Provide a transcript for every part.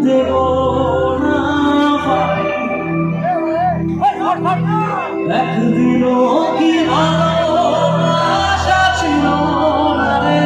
দেব না একদিনও কি ভালোবাসা ছিল না রে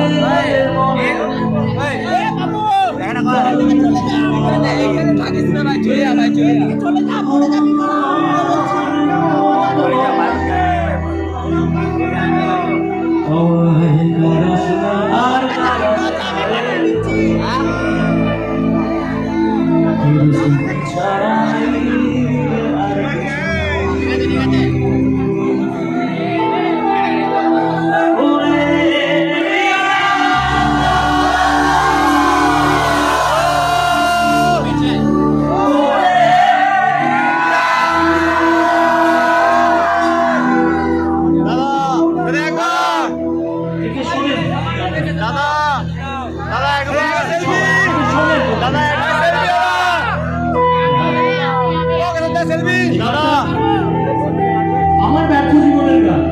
আমার ব্যর্থ জীবনের গান,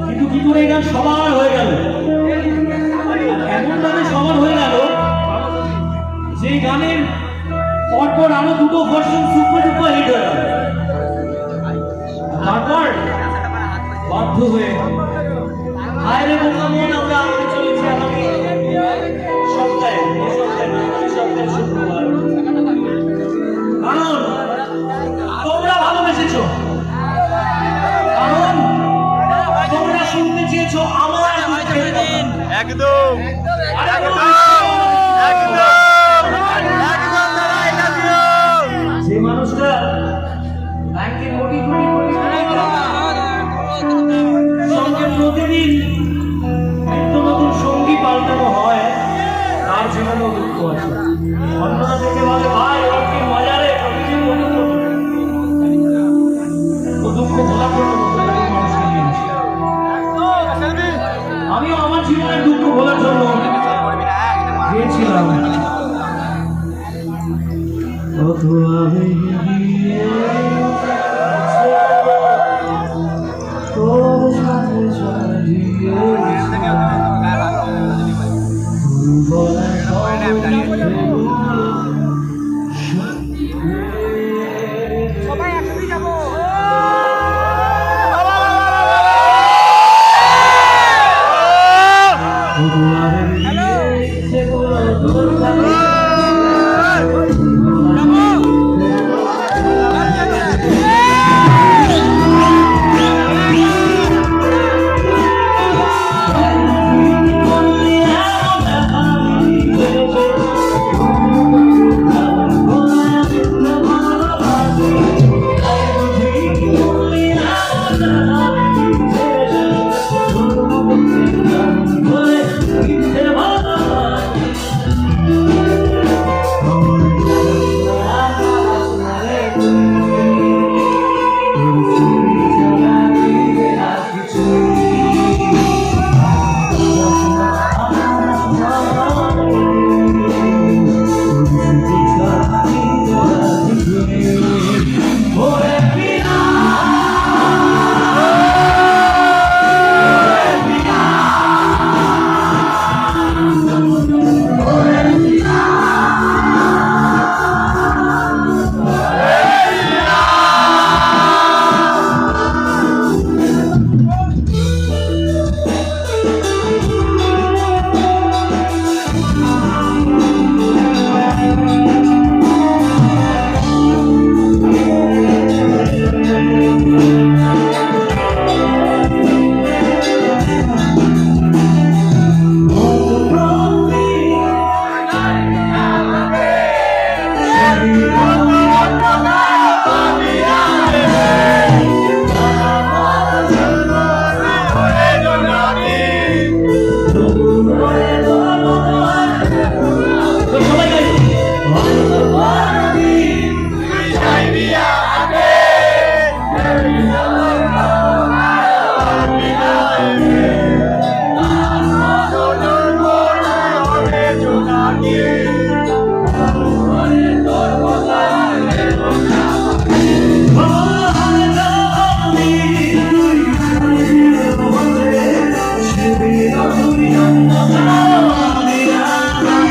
কিন্তু কি করে এই গান সবার হয়ে গেল, এমন ভাবে সবার হয়ে গেল যে গানের পরপর আরো দুটো ভার্সন সুপার ডুপার হিট হয়ে গেল। তারপর বাধ্য হয়ে হায়রে বোকা মন আমরা আনতে চলেছি আগামী সপ্তাহে শুক্রবার। কারণ তোমরা ভালোবেসেছো, কারণ তোমরা শুনতে চেয়েছো আমার একদম যে মানুষটা ব্যাংকে কোটি কোটি কোটি সঙ্গে প্রতিদিন নিত্য নতুন সঙ্গী পাল্টানো হয়, তার জীবনেও দুঃখ আছে। অন্যরা থেকে বলে ভাই ওর কি মজা রে, প্রতিদিন ও দুঃখ ভোলা করতে মানুষকে নিয়েছে। আমিও আমার জীবনের দুঃখ ভোলার জন্য গিয়েছিলাম তোর সাথে সবাই একসাথে যাবো।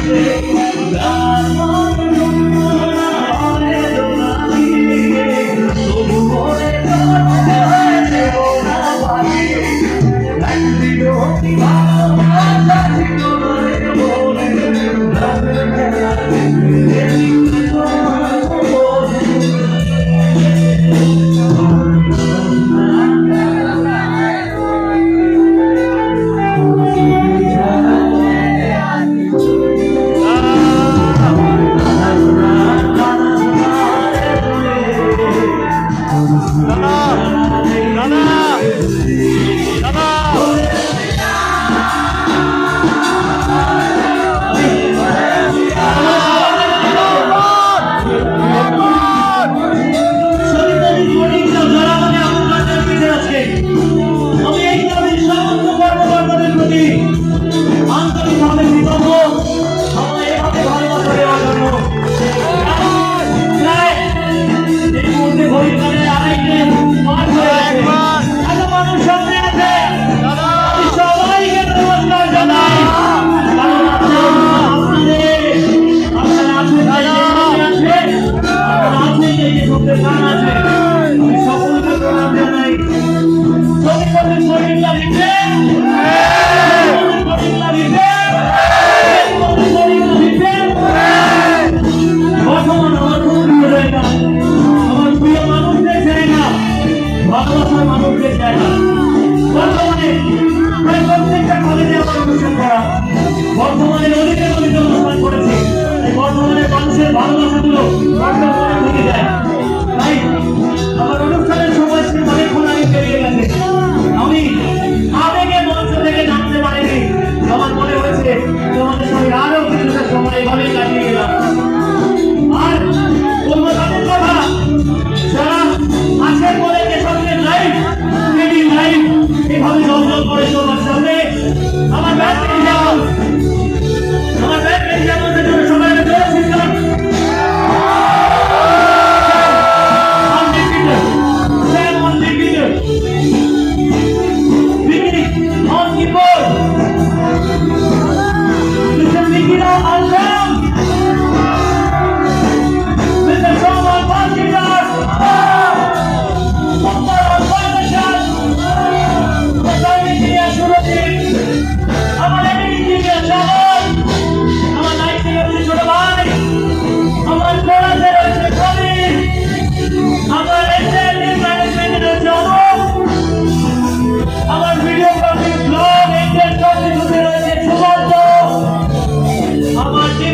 Yeah.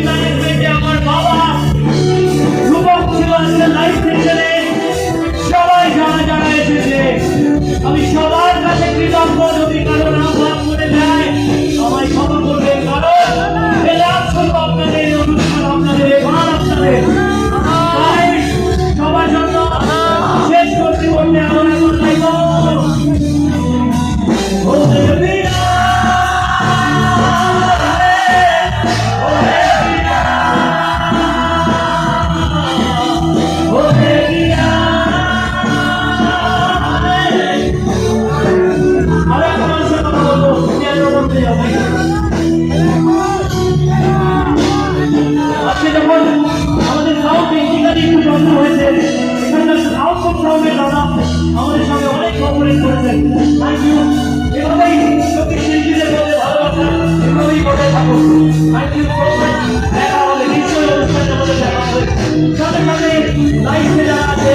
ম্যানেজমেন্টে আমার বাবা যুবক ছিল, আজকে লাইফ সেশনে সবাই যারা যারা এসেছে আমি সবার কাছে কৃতজ্ঞ। যদি কারো নাম ভাগ করে যায় আমায় ক্ষমা করবেন, কারণ এটা আসল আপনাদের এই অনুষ্ঠান, আপনাদের এই গান আপনাদের। তাই সবার জন্য শেষ করতে বলতে আমার এখন চাইব বলতে বিনা আজকে যখন আমাদের সাউথ ইন্ডিয়াতে একটু বন্ধ হয়েছে, এখানকার সাউথ সাউথের দাদা আমাদের সঙ্গে অনেক কোঅপারেট করেছেন। Thank you. এভাবেই সত্যি শিল্পীদের মধ্যে ভালোবাসা এভাবেই বজায় থাকুক। Thank you so much. দেখা হবে নিশ্চয়ই অনুষ্ঠানের মধ্যে দেখা হবে। সাথে সাথে লাইফে যারা আছে